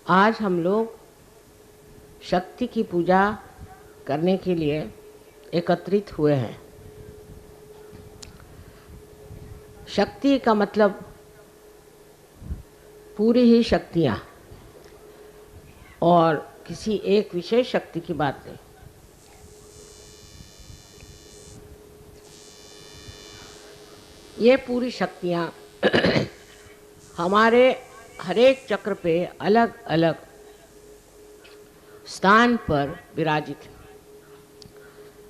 आज हम लोग शक्ति की पूजा करने के लिए एकत्रित हुए हैं। शक्ति का मतलब पूरी ही शक्तियाँ और किसी एक विशेष शक्ति की बात नहीं। ये पूरी शक्तियाँ हमारे हरेक चक्र पे अलग अलग स्थान पर विराजित है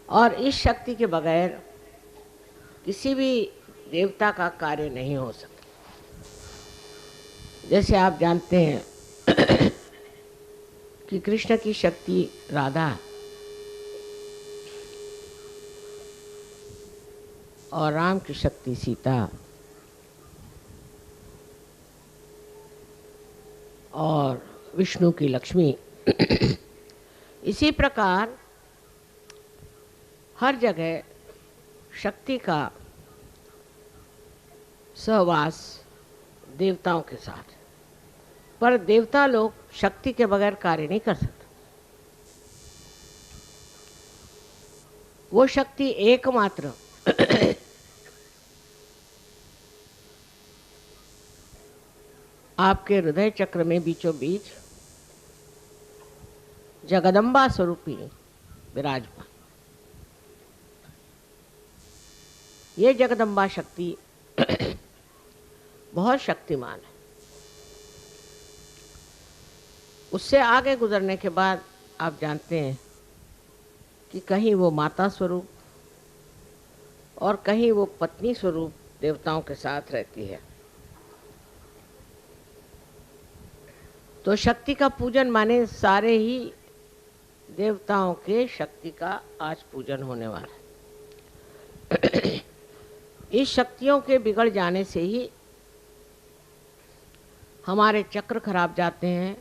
और इस शक्ति के बगैर किसी भी देवता का कार्य नहीं हो सकता। जैसे आप जानते हैं कि कृष्ण की शक्ति राधा है और राम की शक्ति सीता और विष्णु की लक्ष्मी। इसी प्रकार हर जगह शक्ति का सहवास देवताओं के साथ, पर देवता लोग शक्ति के बगैर कार्य नहीं कर सकते। वो शक्ति एकमात्र आपके हृदय चक्र में बीचों बीच जगदम्बा स्वरूपी विराजमान। ये जगदम्बा शक्ति बहुत शक्तिमान है। उससे आगे गुजरने के बाद आप जानते हैं कि कहीं वो माता स्वरूप और कहीं वो पत्नी स्वरूप देवताओं के साथ रहती है। तो शक्ति का पूजन माने सारे ही देवताओं के शक्ति का आज पूजन होने वाला है। इस शक्तियों के बिगड़ जाने से ही हमारे चक्र खराब जाते हैं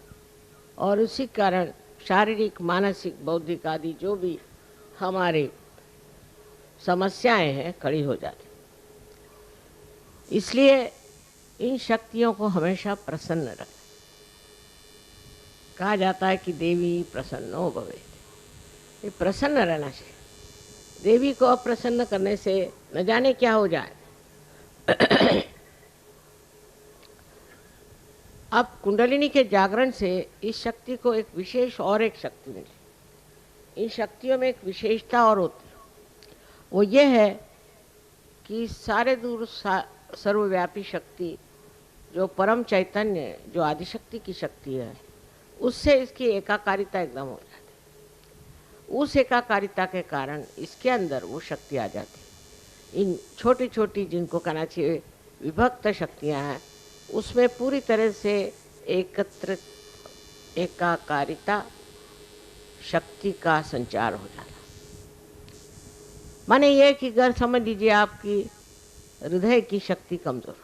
और उसी कारण शारीरिक, मानसिक, बौद्धिक आदि जो भी हमारे समस्याएं हैं खड़ी हो जाती। इसलिए इन शक्तियों को हमेशा प्रसन्न रखें। कहा जाता है कि देवी प्रसन्नो भवेत्। ये प्रसन्न रहना चाहिए। देवी को अप्रसन्न करने से न जाने क्या हो जाए। अब कुंडलिनी के जागरण से इस शक्ति को एक विशेष और एक शक्ति मिली। इन शक्तियों में एक विशेषता और होती है, वो ये है कि सारे दूर सर्वव्यापी शक्ति जो परम चैतन्य, जो आदिशक्ति की शक्ति है, उससे इसकी एकाकारिता एकदम हो जाती है। उस एकाकारिता के कारण इसके अंदर वो शक्ति आ जाती है। इन छोटी छोटी, जिनको कहना चाहिए विभक्त शक्तियाँ हैं, उसमें पूरी तरह से एकत्रित एकाकारिता शक्ति का संचार हो जाता। माने ये कि अगर समझ लीजिए आपकी हृदय की शक्ति कमजोर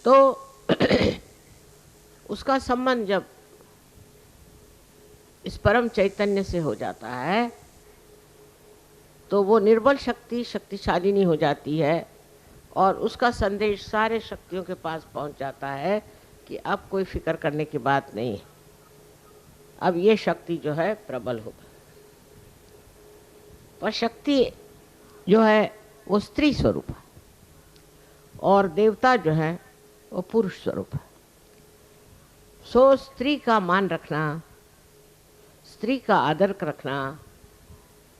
तो उसका संबंध जब इस परम चैतन्य से हो जाता है तो वो निर्बल शक्ति शक्तिशालिनी हो जाती है और उसका संदेश सारे शक्तियों के पास पहुंच जाता है कि अब कोई फिक्र करने की बात नहीं है, अब ये शक्ति जो है प्रबल होगी। पर शक्ति जो है वो स्त्री स्वरूप है और देवता जो है वो पुरुष स्वरूप है। सो स्त्री का मान रखना, स्त्री का आदर रखना,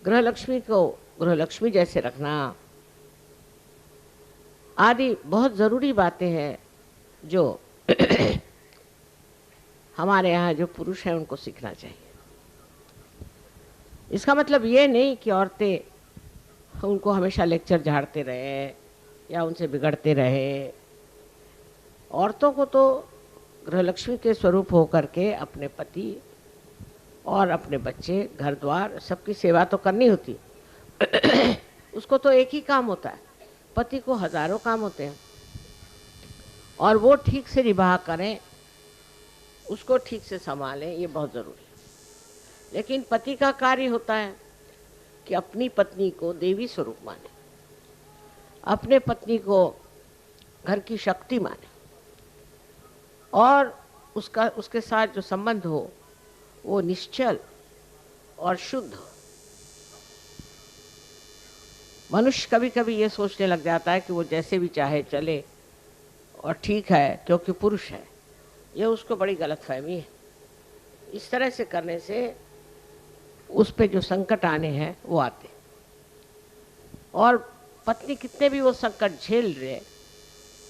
गृहलक्ष्मी को गृहलक्ष्मी जैसे रखना आदि बहुत ज़रूरी बातें हैं जो हमारे यहाँ जो पुरुष हैं उनको सीखना चाहिए। इसका मतलब ये नहीं कि औरतें उनको हमेशा लेक्चर झाड़ते रहे या उनसे बिगड़ते रहे। औरतों को तो गृहलक्ष्मी के स्वरूप होकर के अपने पति और अपने बच्चे, घर द्वार, सबकी सेवा तो करनी होती। उसको तो एक ही काम होता है, पति को हजारों काम होते हैं और वो ठीक से निभा करें, उसको ठीक से संभालें, ये बहुत ज़रूरी है। लेकिन पति का कार्य होता है कि अपनी पत्नी को देवी स्वरूप माने, अपने पत्नी को घर की शक्ति माने और उसके साथ जो संबंध हो वो निश्चल और शुद्ध हो। मनुष्य कभी कभी ये सोचने लग जाता है कि वो जैसे भी चाहे चले और ठीक है क्योंकि पुरुष है। ये उसको बड़ी गलतफहमी है। इस तरह से करने से उस पे जो संकट आने हैं वो आते, और पत्नी कितने भी वो संकट झेल रहे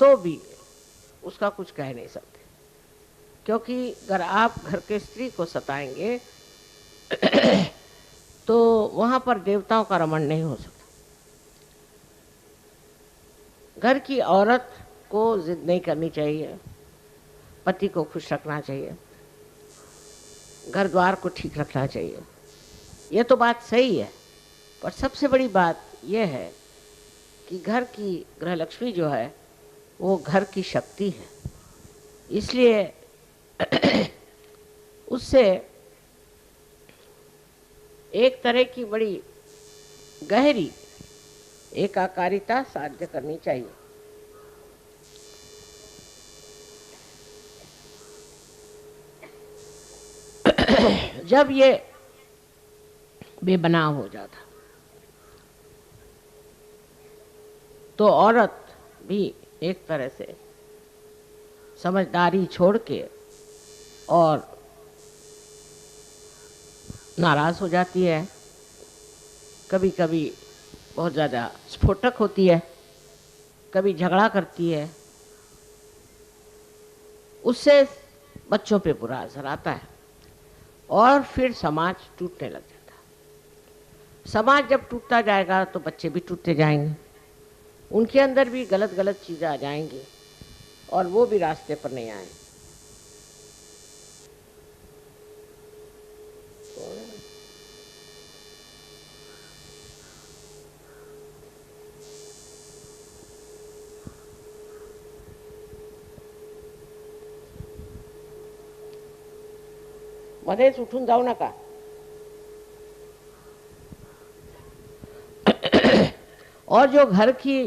तो भी उसका कुछ कह नहीं सकते, क्योंकि अगर आप घर के स्त्री को सताएंगे तो वहाँ पर देवताओं का रमण नहीं हो सकता। घर की औरत को जिद नहीं करनी चाहिए, पति को खुश रखना चाहिए, घर द्वार को ठीक रखना चाहिए। ये तो बात सही है, पर सबसे बड़ी बात यह है कि घर की गृहलक्ष्मी जो है वो घर की शक्ति है। इसलिए उससे एक तरह की बड़ी गहरी एकाकारिता साध्य करनी चाहिए। जब ये बेबनाव हो जाता तो औरत भी एक तरह से समझदारी छोड़ के और नाराज़ हो जाती है, कभी कभी बहुत ज़्यादा स्फोटक होती है, कभी झगड़ा करती है। उससे बच्चों पे बुरा असर आता है और फिर समाज टूटने लग जाता है। समाज जब टूटता जाएगा तो बच्चे भी टूटते जाएंगे, उनके अंदर भी गलत गलत चीज़ें आ जाएंगी और वो भी रास्ते पर नहीं आए। मध्येच उठून जाऊ नका। और जो घर की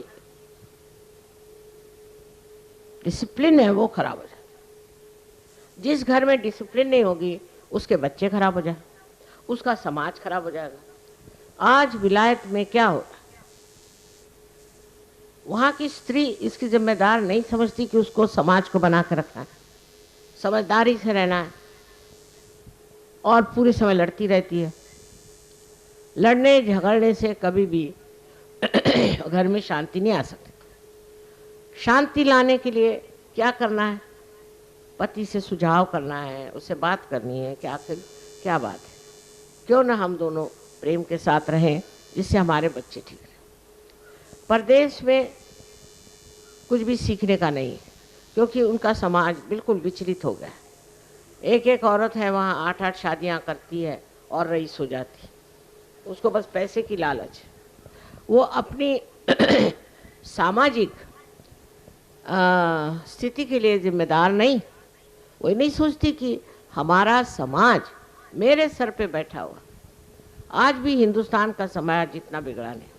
डिसिप्लिन है वो खराब हो जाए। जिस घर में डिसिप्लिन नहीं होगी उसके बच्चे खराब हो जाए, उसका समाज खराब हो जाएगा। आज विलायत में क्या हो रहा है, वहाँ की स्त्री इसकी जिम्मेदार नहीं समझती कि उसको समाज को बना के रखना है, समझदारी से रहना है, और पूरे समय लड़ती रहती है। लड़ने झगड़ने से कभी भी घर में शांति नहीं आ सकती। शांति लाने के लिए क्या करना है, पति से सुझाव करना है, उससे बात करनी है कि आखिर क्या बात है, क्यों ना हम दोनों प्रेम के साथ रहें जिससे हमारे बच्चे ठीक रहें। परदेश में कुछ भी सीखने का नहीं है, क्योंकि उनका समाज बिल्कुल विचलित हो गया है। एक एक औरत है वहाँ 8-8 शादियाँ करती है और रईस हो जाती है, उसको बस पैसे की लालच। वो अपनी सामाजिक स्थिति के लिए जिम्मेदार नहीं। वो नहीं सोचती कि हमारा समाज मेरे सर पे बैठा हुआ। आज भी हिंदुस्तान का समाज जितना बिगड़ा नहीं,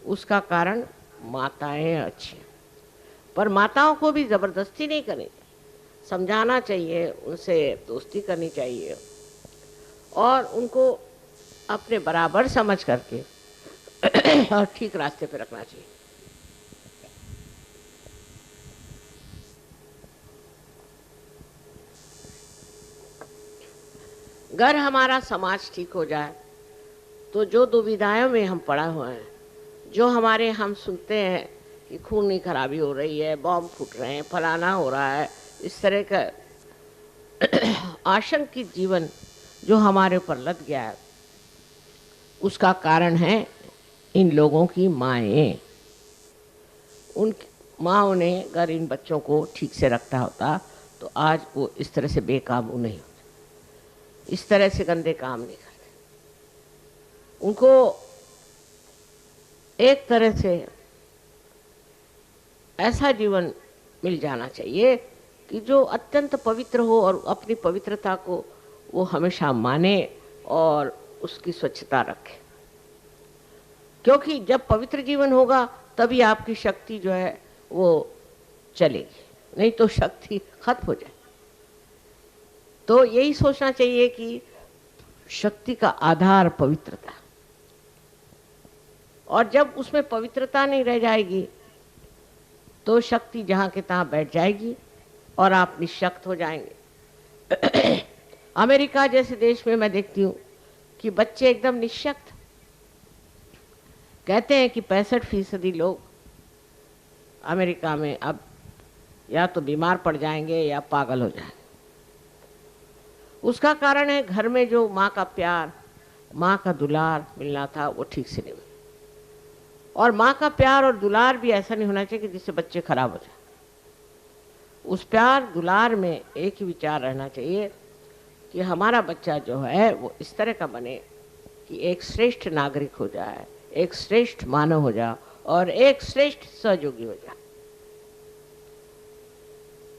उसका कारण माताएं अच्छी हैं, पर माताओं को भी ज़बरदस्ती नहीं करनी, समझाना चाहिए, उनसे दोस्ती करनी चाहिए और उनको अपने बराबर समझ करके और ठीक रास्ते पे रखना चाहिए। अगर हमारा समाज ठीक हो जाए तो जो दुविधाओं में हम पड़ा हुए हैं, जो हमारे हम सुनते हैं कि खून की खराबी हो रही है, बॉम्ब फूट रहे हैं, फलाना हो रहा है, इस तरह का आशंकित जीवन जो हमारे ऊपर लद गया है, उसका कारण है इन लोगों की माएँ। उन माँओं ने अगर इन बच्चों को ठीक से रखता होता तो आज वो इस तरह से बेकाबू नहीं होते, इस तरह से गंदे काम नहीं करते। उनको एक तरह से ऐसा जीवन मिल जाना चाहिए कि जो अत्यंत पवित्र हो और अपनी पवित्रता को वो हमेशा माने और उसकी स्वच्छता रखे, क्योंकि जब पवित्र जीवन होगा तभी आपकी शक्ति जो है वो चलेगी, नहीं तो शक्ति खत्म हो जाए। तो यही सोचना चाहिए कि शक्ति का आधार पवित्रता, और जब उसमें पवित्रता नहीं रह जाएगी तो शक्ति जहाँ के तहाँ बैठ जाएगी और आप निशक्त हो जाएंगे। अमेरिका जैसे देश में मैं देखती हूँ कि बच्चे एकदम निशक्त, कहते हैं कि 65% लोग अमेरिका में अब या तो बीमार पड़ जाएंगे या पागल हो जाएंगे। उसका कारण है घर में जो माँ का प्यार, माँ का दुलार मिलना था वो ठीक से नहीं मिला। और माँ का प्यार और दुलार भी ऐसा नहीं होना चाहिए कि जिससे बच्चे खराब हो जाए। उस प्यार दुलार में एक ही विचार रहना चाहिए कि हमारा बच्चा जो है वो इस तरह का बने कि एक श्रेष्ठ नागरिक हो जाए, एक श्रेष्ठ मानव हो जाए और एक श्रेष्ठ सहयोगी हो जाए।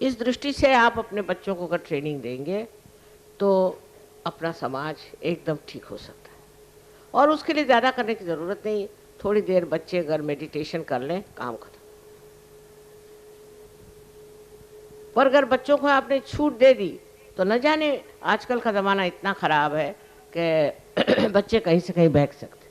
इस दृष्टि से आप अपने बच्चों को अगर ट्रेनिंग देंगे तो अपना समाज एकदम ठीक हो सकता है। और उसके लिए ज़्यादा करने की ज़रूरत नहीं, थोड़ी देर बच्चे अगर मेडिटेशन कर लें काम खत्म। पर अगर बच्चों को आपने छूट दे दी तो न जाने, आजकल का ज़माना इतना ख़राब है कि बच्चे कहीं से कहीं बहक सकते।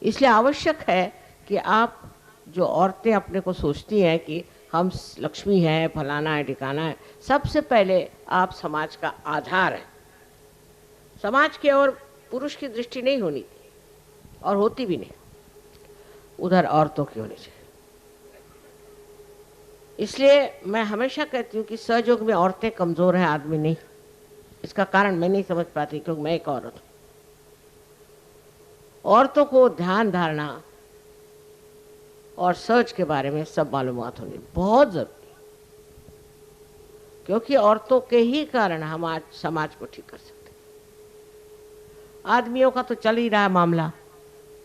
इसलिए आवश्यक है कि आप, जो औरतें अपने को सोचती हैं कि हम लक्ष्मी हैं, फलाना है, ठिकाना है, सबसे पहले आप समाज का आधार है। समाज की ओर पुरुष की दृष्टि नहीं होनी थी और होती भी नहीं, उधर औरतों की होनी चाहिए। इसलिए मैं हमेशा कहती हूँ कि सहयोग में औरतें कमज़ोर हैं, आदमी नहीं। इसका कारण मैं नहीं समझ पाती क्योंकि मैं एक औरत हूँ। औरतों को ध्यान धारणा और सर्च के बारे में सब मालूमात होनी बहुत ज़रूरी है, क्योंकि औरतों के ही कारण हम आज समाज को ठीक कर सकते हैं। आदमियों का तो चल ही रहा है मामला,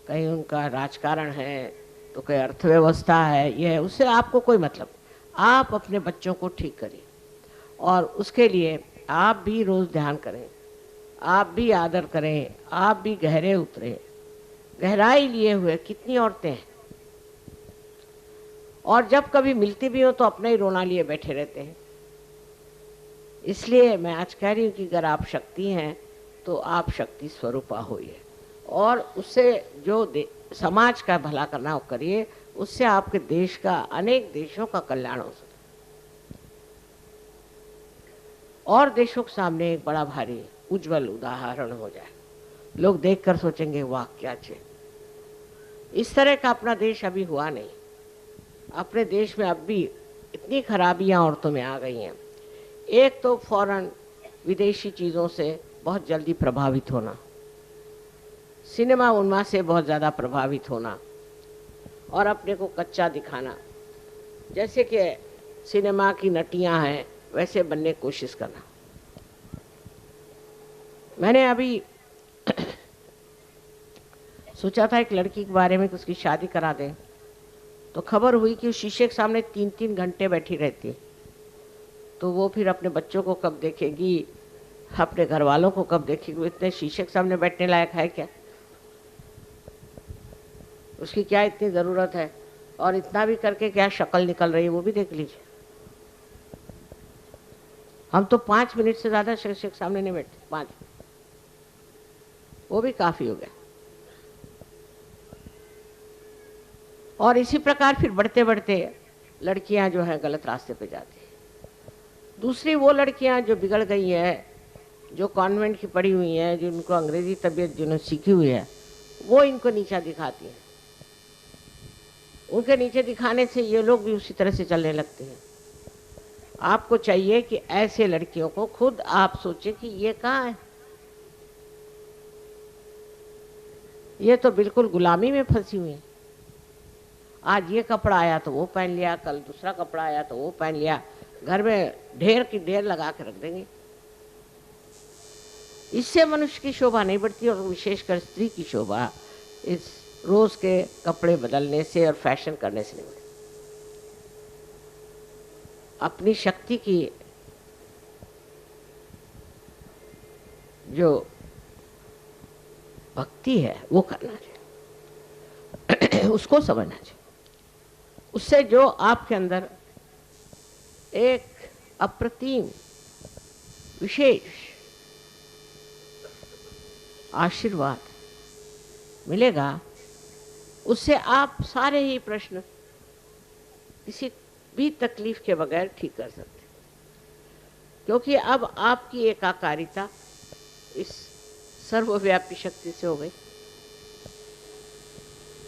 कहीं उनका राजकारण है तो कहीं अर्थव्यवस्था है, ये है, उससे आपको कोई मतलब। आप अपने बच्चों को ठीक करिए और उसके लिए आप भी रोज़ ध्यान करें, आप भी आदर करें, आप भी गहरे उतरें। गहराई लिए हुए कितनी औरतें हैं, और जब कभी मिलती भी हो तो अपना ही रोना लिए बैठे रहते हैं। इसलिए मैं आज कह रही हूँ कि अगर आप शक्ति हैं तो आप शक्ति स्वरूपा होइए और उससे जो समाज का भला करना हो करिए, उससे आपके देश का, अनेक देशों का कल्याण हो सकता है और देशों के सामने एक बड़ा भारी उज्जवल उदाहरण हो जाए। लोग देखकर सोचेंगे वाह क्या चाहिए। इस तरह का अपना देश अभी हुआ नहीं। अपने देश में अब भी इतनी खराबियां औरतों में आ गई हैं। एक तो फौरन विदेशी चीज़ों से बहुत जल्दी प्रभावित होना, सिनेमा उन्माद से बहुत ज़्यादा प्रभावित होना और अपने को कच्चा दिखाना, जैसे कि सिनेमा की नटियां हैं वैसे बनने की कोशिश करना। मैंने अभी सोचा था एक लड़की के बारे में कि उसकी शादी करा दें, तो खबर हुई कि उस शीशे के सामने 3-3 घंटे बैठी रहती है। तो वो फिर अपने बच्चों को कब देखेगी, अपने घर वालों को कब देखेगी? वो इतने शीशे के सामने बैठने लायक है क्या? उसकी क्या इतनी ज़रूरत है? और इतना भी करके क्या शक्ल निकल रही है वो भी देख लीजिए। हम तो 5 मिनट से ज़्यादा शीशे के सामने नहीं बैठते, 5, वो भी काफ़ी हो गया। और इसी प्रकार फिर बढ़ते बढ़ते लड़कियां जो हैं गलत रास्ते पे जाती हैं। दूसरी वो लड़कियां जो बिगड़ गई हैं, जो कॉन्वेंट की पढ़ी हुई हैं, जिनको अंग्रेज़ी तबीयत जिन्होंने सीखी हुई है, वो इनको नीचा दिखाती हैं। उनके नीचे दिखाने से ये लोग भी उसी तरह से चलने लगते हैं। आपको चाहिए कि ऐसे लड़कियों को खुद आप सोचें कि ये कहाँ है, ये तो बिल्कुल गुलामी में फंसी हुई है। आज ये कपड़ा आया तो वो पहन लिया, कल दूसरा कपड़ा आया तो वो पहन लिया, घर में ढेर की ढेर लगा के रख देंगे। इससे मनुष्य की शोभा नहीं बढ़ती और विशेषकर स्त्री की शोभा इस रोज के कपड़े बदलने से और फैशन करने से नहीं बढ़ती। अपनी शक्ति की जो भक्ति है वो करना चाहिए, उसको समझना चाहिए। उससे जो आपके अंदर एक अप्रतिम विशेष आशीर्वाद मिलेगा, उससे आप सारे ही प्रश्न किसी भी तकलीफ के बगैर ठीक कर सकते, क्योंकि अब आपकी एकाकारिता इस सर्वव्यापी शक्ति से हो गई।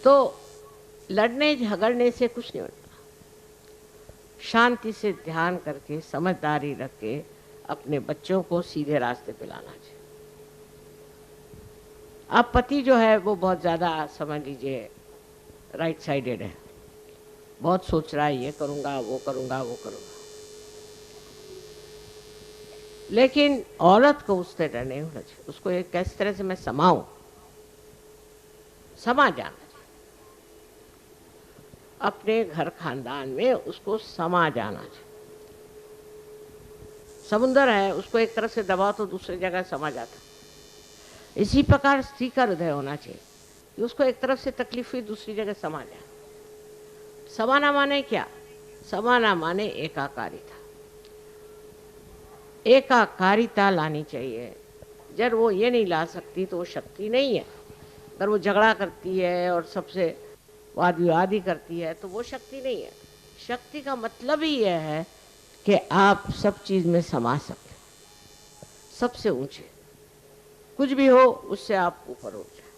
तो लड़ने झगड़ने से कुछ नहीं होता, शांति से ध्यान करके समझदारी रख के अपने बच्चों को सीधे रास्ते पे लाना चाहिए। अब पति जो है वो बहुत ज़्यादा समझ लीजिए राइट साइडेड है, बहुत सोच रहा है ये करूँगा वो करूँगा वो करूँगा, लेकिन औरत को उस तरह नहीं होना चाहिए। उसको एक किस तरह से मैं समाऊं, समा जाना चाहिए अपने घर खानदान में, उसको समा जाना चाहिए। समुंदर है, उसको एक तरफ से दबाओ तो दूसरी जगह समा जाता। इसी प्रकार स्त्री का हृदय होना चाहिए कि उसको एक तरफ से तकलीफ हुई दूसरी जगह समा जाए। समाना माने क्या? समाना माने एकाकारिता, एकाकारिता लानी चाहिए। जब वो ये नहीं ला सकती तो वो शक्ति नहीं है। अगर वो झगड़ा करती है और सबसे वाद विवाद ही करती है तो वो शक्ति नहीं है। शक्ति का मतलब ही यह है कि आप सब चीज़ में समा सकें, सबसे ऊंचे कुछ भी हो उससे आप ऊपर हो जाए,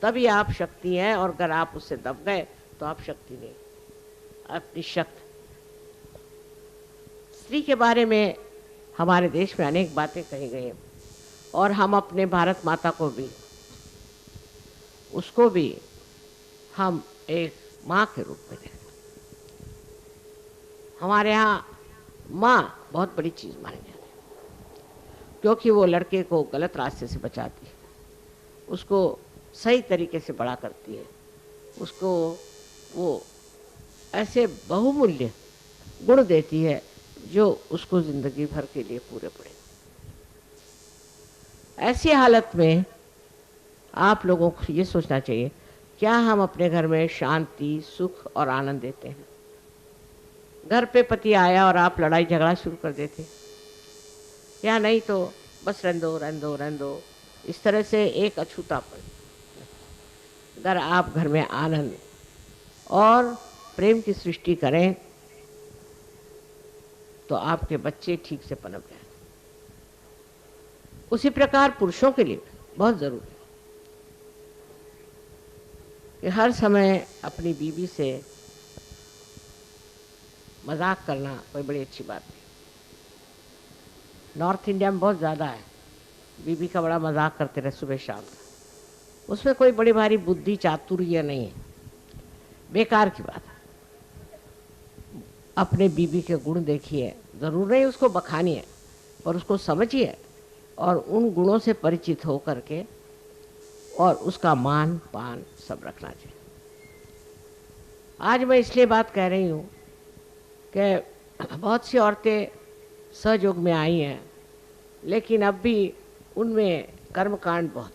तभी आप शक्ति हैं। और अगर आप उससे दब गए तो आप शक्ति नहीं, आप निशक्त। स्त्री के बारे में हमारे देश में अनेक बातें कही गई हैं और हम अपने भारत माता को भी, उसको भी हम एक माँ के रूप में देखते। हमारे यहाँ माँ बहुत बड़ी चीज़ मानी जाती है, क्योंकि वो लड़के को गलत रास्ते से बचाती है, उसको सही तरीके से बड़ा करती है, उसको वो ऐसे बहुमूल्य गुण देती है जो उसको ज़िंदगी भर के लिए पूरे पड़े। ऐसी हालत में आप लोगों को ये सोचना चाहिए, क्या हम अपने घर में शांति, सुख और आनंद देते हैं? घर पे पति आया और आप लड़ाई झगड़ा शुरू कर देते, या नहीं तो बस रहने दो रहने दो रहने दो, इस तरह से एक अछूतापन। अगर आप घर में आनंद और प्रेम की सृष्टि करें तो आपके बच्चे ठीक से पनप जाएं। उसी प्रकार पुरुषों के लिए बहुत ज़रूरी है कि हर समय अपनी बीवी से मजाक करना कोई बड़ी अच्छी बात नहीं। नॉर्थ इंडिया में बहुत ज़्यादा है, बीवी का बड़ा मजाक करते रहे सुबह शाम। उसमें कोई बड़ी भारी बुद्धि चातुर्य नहीं है, बेकार की बात है। अपने बीवी के गुण देखिए, ज़रूर नहीं उसको बखानिए, पर उसको समझिए और उन गुणों से परिचित हो करके और उसका मान पान सब रखना चाहिए। आज मैं इसलिए बात कह रही हूँ कि बहुत सी औरतें सहयोग में आई हैं, लेकिन अब भी उनमें कर्मकांड बहुत,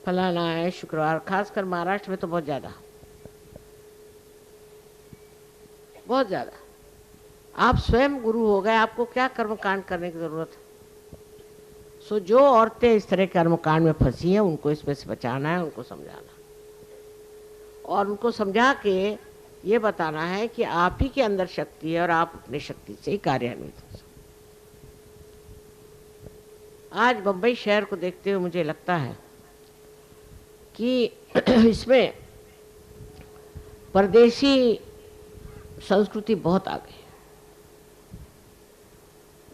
फलाना है शुक्रवार, खासकर महाराष्ट्र में तो बहुत ज़्यादा, बहुत ज़्यादा। आप स्वयं गुरु हो गए, आपको क्या कर्मकांड करने की ज़रूरत है? सो जो औरतें इस तरह कर्मकांड में फंसी हैं उनको इसमें से बचाना है, उनको समझाना और उनको समझा के ये बताना है कि आप ही के अंदर शक्ति है और आप अपनी शक्ति से ही कार्यान्वित हो सकते। आज बम्बई शहर को देखते हुए मुझे लगता है कि इसमें परदेशी संस्कृति बहुत आ गई है,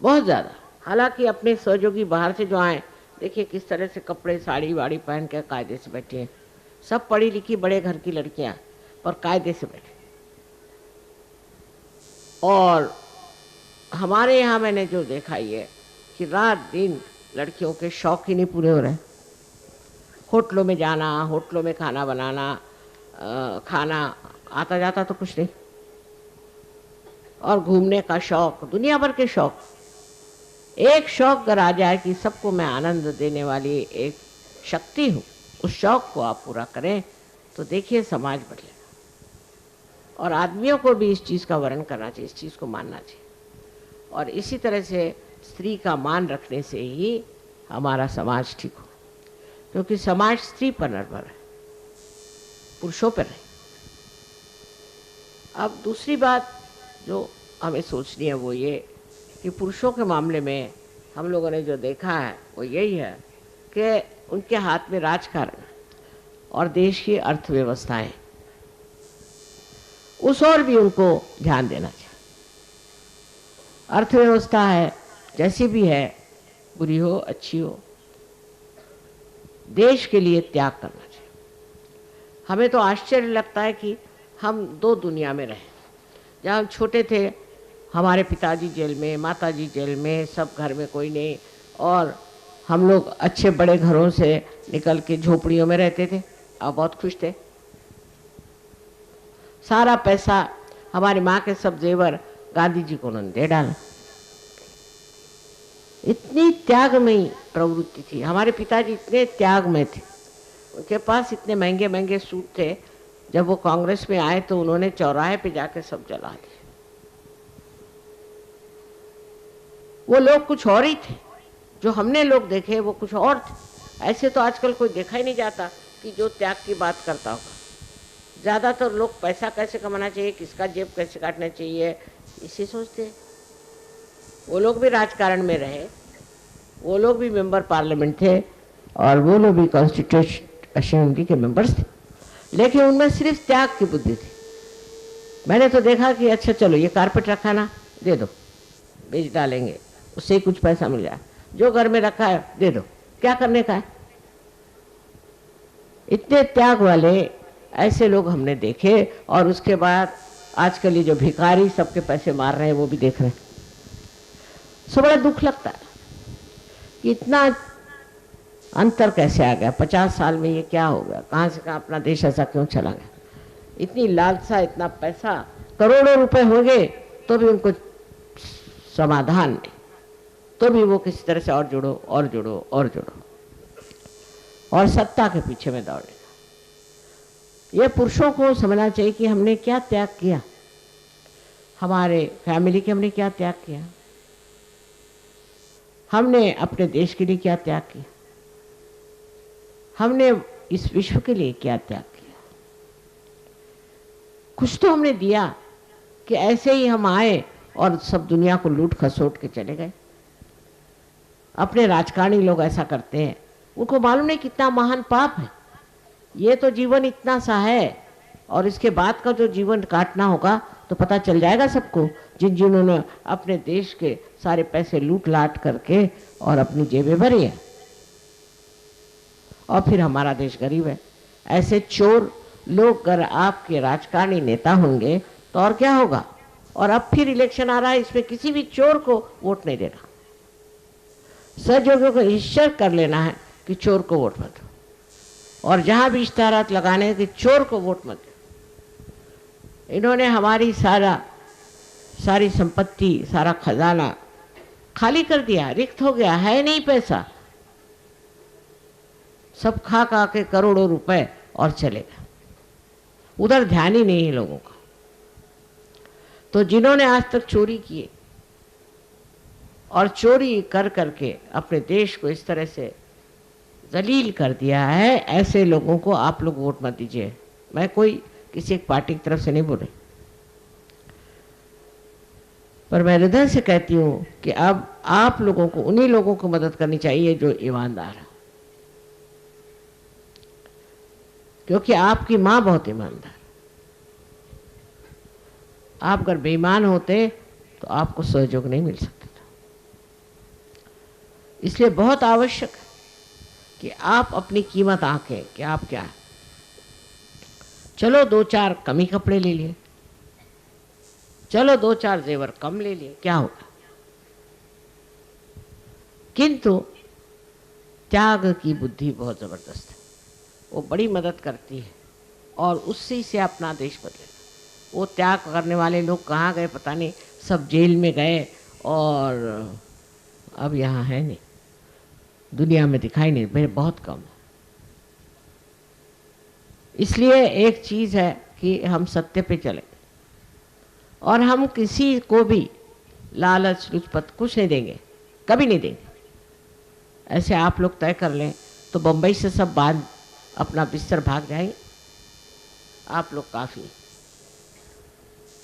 बहुत ज़्यादा। हालांकि अपने सहयोगी बाहर से जो आए, देखिए किस तरह से कपड़े साड़ी वाड़ी पहन के कायदे से बैठे हैं, सब पढ़ी लिखी बड़े घर की लड़कियां, पर कायदे से बैठे। और हमारे यहाँ मैंने जो देखा ये कि रात दिन लड़कियों के शौक ही नहीं पूरे हो रहे। होटलों में जाना, होटलों में खाना बनाना, खाना आता जाता तो कुछ नहीं, और घूमने का शौक, दुनिया भर के शौक। एक शौक अगर आ जाए कि सबको मैं आनंद देने वाली एक शक्ति हूँ, उस शौक को आप पूरा करें तो देखिए समाज बदलेगा। और आदमियों को भी इस चीज़ का वर्णन करना चाहिए, इस चीज़ को मानना चाहिए। और इसी तरह से स्त्री का मान रखने से ही हमारा समाज ठीक हो, क्योंकि समाज स्त्री पर निर्भर है, पुरुषों पर नहीं। अब दूसरी बात जो हमें सोचनी है वो ये कि पुरुषों के मामले में हम लोगों ने जो देखा है वो यही है कि उनके हाथ में राजकारण और देश की अर्थव्यवस्थाएं, उस ओर भी उनको ध्यान देना चाहिए। अर्थव्यवस्था है जैसी भी है, बुरी हो अच्छी हो, देश के लिए त्याग करना चाहिए। हमें तो आश्चर्य लगता है कि हम दो दुनिया में रहे। जहाँ हम छोटे थे हमारे पिताजी जेल में, माताजी जेल में, सब घर में कोई नहीं, और हम लोग अच्छे बड़े घरों से निकल के झोपड़ियों में रहते थे और बहुत खुश थे। सारा पैसा, हमारी माँ के सब जेवर गांधी जी को उन्होंने दे डाला। इतनी त्यागमयी प्रवृत्ति थी। हमारे पिताजी इतने त्यागमय थे, उनके पास इतने महंगे महंगे सूट थे। जब वो कांग्रेस में आए तो उन्होंने चौराहे पे जाकर सब जला दिए। वो लोग कुछ और ही थे, जो हमने लोग देखे वो कुछ और थे। ऐसे तो आजकल कोई देखा ही नहीं जाता कि जो त्याग की बात करता होगा। ज़्यादातर लोग पैसा कैसे कमाना चाहिए, किसका जेब कैसे काटना चाहिए, इसे सोचते हैं। वो लोग भी राजकारण में रहे, वो लोग भी मेंबर पार्लियामेंट थे और वो लोग भी कॉन्स्टिट्यूशन असेंबली के मेंबर्स थे, लेकिन उनमें सिर्फ त्याग की बुद्धि थी। मैंने तो देखा कि अच्छा चलो ये कारपेट रखा ना, दे दो, बेच डालेंगे, उससे ही कुछ पैसा मिल जाए। जो घर में रखा है दे दो, क्या करने का है। इतने त्याग वाले ऐसे लोग हमने देखे। और उसके बाद आजकल ये जो भिखारी सबके पैसे मार रहे हैं वो भी देख रहे हैं। सो बड़ा दुख लगता है कि इतना अंतर कैसे आ गया। 50 साल में ये क्या हो गया, कहाँ से कहाँ अपना देश ऐसा क्यों चला गया। इतनी लालसा, इतना पैसा, करोड़ों रुपए हो गए तो भी उनको समाधान नहीं, तो भी वो किसी तरह से और जुड़ो और जुड़ो और जुड़ो, और सत्ता के पीछे में दौड़ेगा। ये पुरुषों को समझना चाहिए कि हमने क्या त्याग किया, हमारे फैमिली के हमने क्या त्याग किया, हमने अपने देश के लिए क्या त्याग किया, हमने इस विश्व के लिए क्या त्याग किया। कुछ तो हमने दिया कि ऐसे ही हम आए और सब दुनिया को लूट खसोट के चले गए। अपने राजकारणी लोग ऐसा करते हैं, उनको मालूम नहीं कितना महान पाप है। ये तो जीवन इतना सा है, और इसके बाद का जो जीवन काटना होगा तो पता चल जाएगा सबको, जिन्होंने अपने देश के सारे पैसे लूट लाट करके और अपनी जेबें भरी हैं, और फिर हमारा देश गरीब है। ऐसे चोर लोग अगर आपके राजकारणी नेता होंगे तो और क्या होगा। और अब फिर इलेक्शन आ रहा है, इसमें किसी भी चोर को वोट नहीं देना। सहयोगियों को निश्चय कर लेना है कि चोर को वोट मत दो, और जहां भी इश्तेहारात लगाने हैं कि चोर को वोट मत दो। इन्होंने हमारी सारी संपत्ति, सारा खजाना खाली कर दिया, रिक्त हो गया, है नहीं पैसा, सब खा खा के करोड़ों रुपए और चले गए। उधर ध्यान ही नहीं है लोगों का। तो जिन्होंने आज तक चोरी किए और चोरी कर करके अपने देश को इस तरह से जलील कर दिया है, ऐसे लोगों को आप लोग वोट मत दीजिए। मैं कोई किसी एक पार्टी की तरफ से नहीं बोल रही, पर मैं हृदय से कहती हूँ कि अब आप लोगों को उन्हीं लोगों को मदद करनी चाहिए जो ईमानदार है, क्योंकि आपकी माँ बहुत ईमानदार। आप अगर बेईमान होते तो आपको सहयोग नहीं मिल सकता था। इसलिए बहुत आवश्यक है कि आप अपनी कीमत आंकें कि आप क्या है। चलो 2-4 कमी कपड़े ले लिए, चलो 2-4 जेवर कम ले लिए, क्या होगा। किंतु त्याग की बुद्धि बहुत जबरदस्त है, वो बड़ी मदद करती है और उसी से अपना देश बदलेगा। वो त्याग करने वाले लोग कहाँ गए पता नहीं, सब जेल में गए और अब यहाँ है नहीं, दुनिया में दिखाई नहीं, मेरे बहुत कम है। इसलिए एक चीज़ है कि हम सत्य पे चले, और हम किसी को भी लालच लुचपत कुछ नहीं देंगे, कभी नहीं देंगे। ऐसे आप लोग तय कर लें तो बम्बई से सब बांध अपना बिस्तर भाग जाएंगे, आप लोग काफ़ी।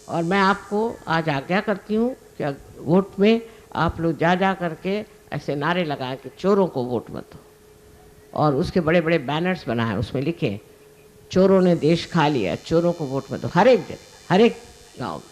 और मैं आपको आज आज्ञा करती हूँ कि वोट में आप लोग जा जा करके ऐसे नारे लगाएं कि चोरों को वोट मत दो, और उसके बड़े बड़े बैनर्स बनाए, उसमें लिखे चोरों ने देश खा लिया, चोरों को वोट मत दो, हर एक जगह, हर एक गाँव में।